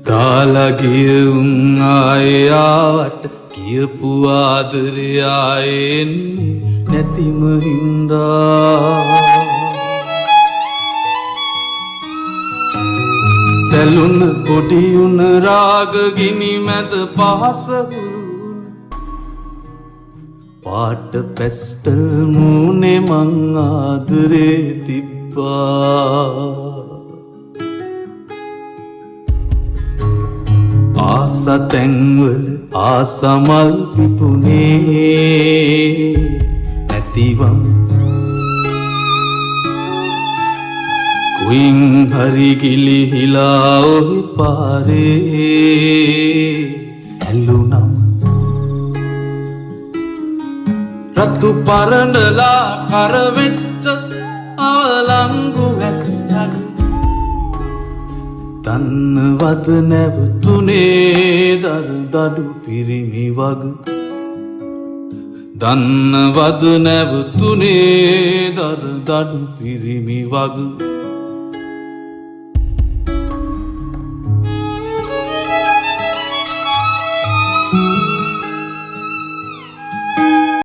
තාලගියුම් ආයාට කියපු ආදරය ආයෙන්නේ නැතිම හින්දා තැලුන පොඩි උන රාග ගිනි මැද පහස හුරුන පාට පැස්ටල් මූනේ මං ආදරේ තිබ්බා ආස තැන්වල ආසමල් පිපුනේ නැතිවම කුයින් හරි ගිලිහිලා ඔහි පාරේ ඇල්ලුනම රතු පරණලා කරවෙච්ච අවලංගු වැස්සක දන්නවද නැවතුනේ දඩු පිරිමි වග දන්නවද නැවතුනේ දඩු පිරිමි වග